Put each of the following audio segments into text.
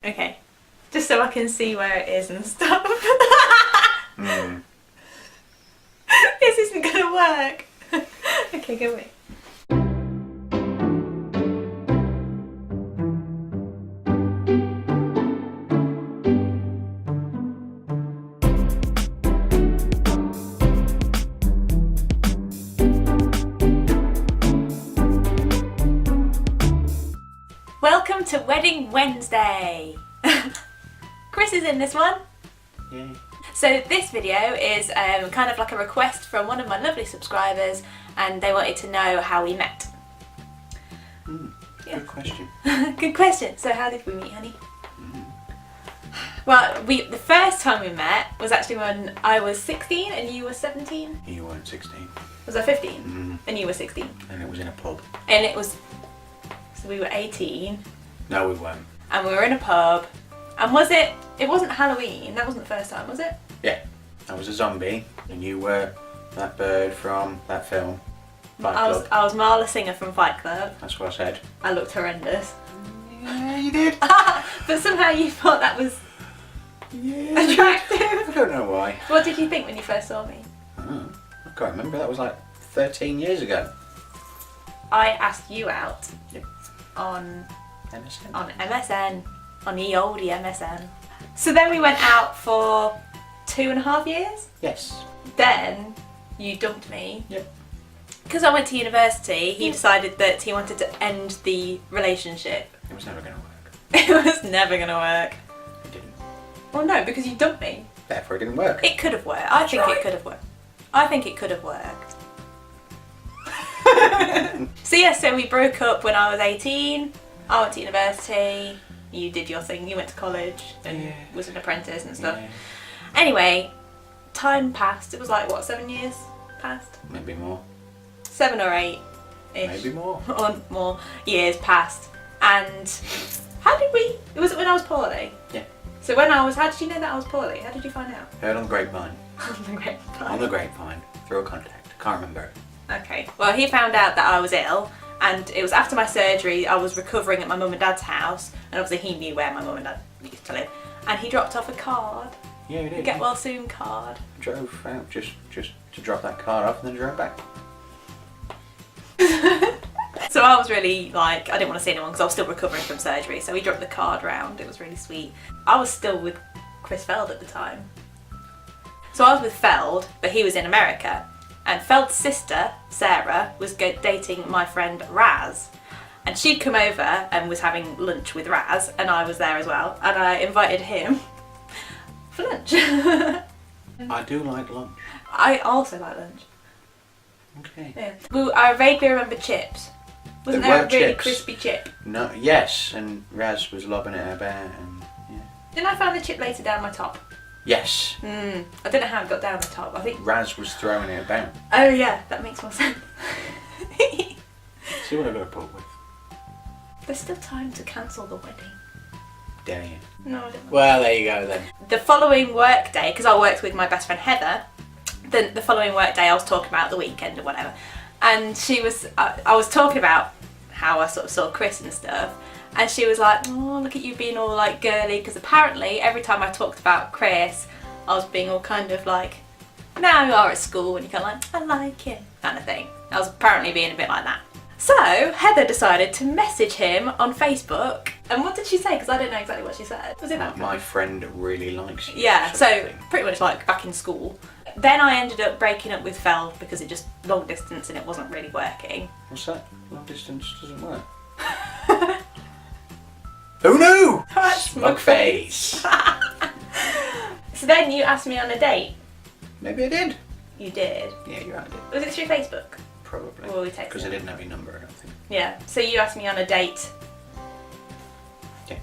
Okay, just so I can see where it is and stuff. This isn't gonna work. Okay, go away. Welcome to Wedding Wednesday! Chris is in this one. Yay. So this video is kind of like a request from one of my lovely subscribers, and they wanted to know how we met. Good question. Good question. So how did we meet, honey? Well, the first time we met was actually when I was 16 and you were 17. You weren't 16. Was I 15? And you were 16. And it was in a pub. And it was... So we were 18. No, we weren't. And we were in a pub. And was it... It wasn't Halloween. That wasn't the first time, was it? Yeah. I was a zombie. And you were that bird from that film. Fight Club. I was Marla Singer from Fight Club. That's what I said. I looked horrendous. Yeah, you did. But somehow you thought that was Yeah. attractive. I don't know why. What did you think when you first saw me? I can't remember. That was like 13 years ago. I asked you out. Yep. On MSN. On the oldie MSN. So then we went out for 2.5 years. Yes. Then you dumped me. Yep. Because I went to university, he decided that he wanted to end the relationship. It was never going to work. It was never going to work. It didn't. Well, no, because you dumped me. Therefore, it didn't work. It could have worked. I think right. it could have worked. I think it could have worked. So yeah, so we broke up when I was 18. I went to university. You did your thing. You went to college and was an apprentice and stuff. Yeah. Anyway, time passed. It was like, what, 7 years passed? Maybe more. 7 or 8 ish. Maybe more. Or more years passed. And how did we... Was it when I was poorly? Yeah. So when I was... How did you know that I was poorly? How did you find out? Heard on the grapevine. On the grapevine. On the grapevine. Through a contact. Can't remember. Okay. Well, he found out that I was ill, and it was after my surgery. I was recovering at my mum and dad's house, and obviously he knew where my mum and dad used to live. And he dropped off a card. Yeah, he did. A get well soon card. Drove out just to drop that card off and then drove back. So I was really like, I didn't want to see anyone because I was still recovering from surgery. So he dropped the card round. It was really sweet. I was still with Chris Feld at the time. So I was with Feld, but he was in America. And Feld's sister, Sarah, was dating my friend Raz. And she'd come over and was having lunch with Raz, and I was there as well. And I invited him for lunch. I do like lunch. I also like lunch. Okay. Yeah. Well, I vaguely remember chips. Wasn't there a really crispy chip? No. Yes, and Raz was lobbing it about, and yeah. Didn't I find the chip later down my top? Yes. I don't know how it got down the top. I think. Raz was throwing it about. Oh yeah, that makes more sense. See what I got to put with. There's still time to cancel the wedding. Dare you? No, I don't. Well, there you go then. The following work day, because I worked with my best friend Heather, the following work day I was talking about the weekend or whatever, and she was, I was talking about how I sort of saw Chris and stuff, and she was like, oh, look at you being all like girly, because apparently every time I talked about Chris, I was being all kind of like, now you are at school and you're kind of like, I like him, kind of thing. I was apparently being a bit like that. So Heather decided to message him on Facebook, and what did she say? Because I don't know exactly what she said. Was it that? My friend really likes you. Yeah, so pretty much like back in school. Then I ended up breaking up with Feld because it just long distance and it wasn't really working. What's that? Long distance doesn't work. Who knew? Smug face. So then you asked me on a date. Maybe I did. You did. Yeah, you're right. I did. Was it through Facebook? Probably. Or we texted? Because I didn't have your number, I don't think. Yeah. So you asked me on a date. Yeah.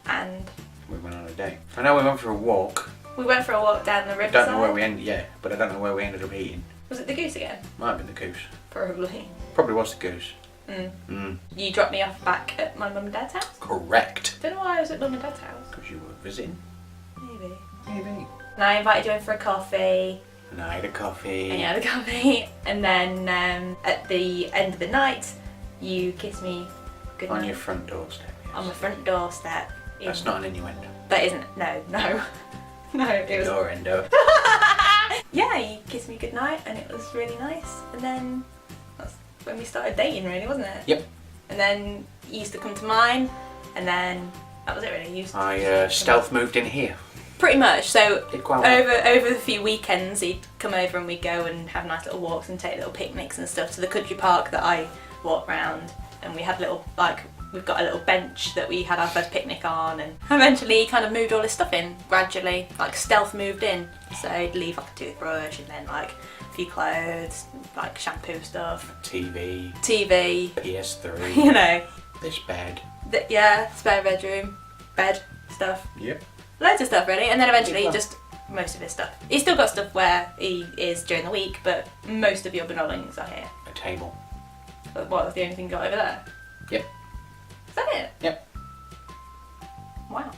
And we went on a date. I know we went for a walk. we went for a walk down the I riverside. don't know where we ended. Yeah, but I don't know where we ended up eating. Was it the goose again? Might have been the goose. Probably. Probably was the goose. You dropped me off back at my mum and dad's house? Correct. Don't know why I was at mum and dad's house. Because you were visiting. Maybe. Maybe. And I invited you in for a coffee. And I had a coffee. And you had a coffee. And then at the end of the night, you kissed me goodnight. On your front doorstep. Yes. On my front doorstep. That's not an innuendo. That isn't. No. No, it was. Your endo. Yeah, he kissed me goodnight and it was really nice. And then that's when we started dating, really, wasn't it? Yep. And then he used to come to mine, and then that was it, really. He used to I stealth moved in here. pretty much. So Did quite well. over the few weekends, he'd come over and we'd go and have nice little walks and take little picnics and stuff to the country park that I walk round. And we had little we've got a little bench that we had our first picnic on, and eventually he kind of moved all his stuff in gradually, like stealth moved in. So he'd leave like a toothbrush and then like a few clothes, like shampoo stuff, TV, PS3, you know, this bed. Yeah, spare bedroom, bed stuff, Yep. loads of stuff really. And then eventually just most of his stuff. He's still got stuff where he is during the week, but most of your belongings are here. A table. But what was the only thing you got over there? Yep. Is that it? Yep. Wow.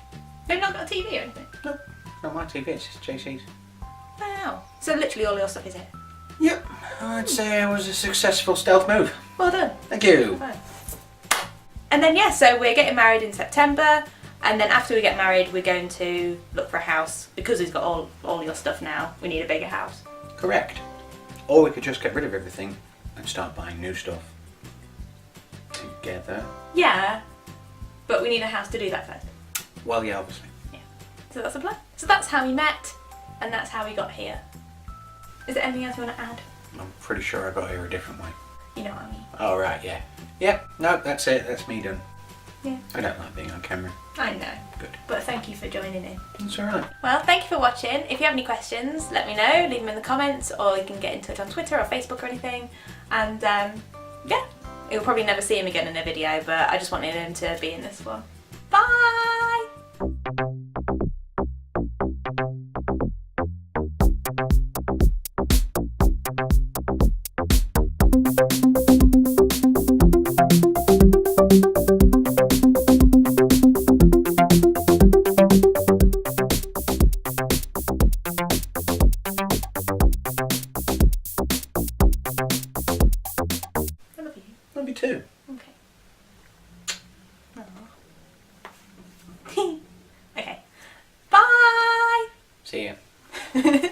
They've not got a TV or anything? No, not my TV, it's just JC's. Wow. So literally all your stuff is here. Yep. I'd say it was a successful stealth move. Well done. Thank you. Fine. And then yeah, so we're getting married in September, and then after we get married we're going to look for a house because he's got all your stuff now. We need a bigger house. Correct. Or we could just get rid of everything and start buying new stuff. Together. Yeah, but we need a house to do that first. Well, yeah, obviously. Yeah. So that's the plan. So that's how we met, and that's how we got here. Is there anything else you want to add? I'm pretty sure I got here a different way. You know what I mean? Oh, right, yeah. Yep, no, that's it. That's me done. Yeah. I don't like being on camera. I know. Good. But thank you for joining in. It's alright. Well, thank you for watching. If you have any questions, let me know. Leave them in the comments, or you can get in touch on Twitter or Facebook or anything. And yeah, you'll probably never see him again in a video, but I just wanted him to be in this one. Bye! I love you. Love you too. Okay. Aw. Okay. Bye! See ya.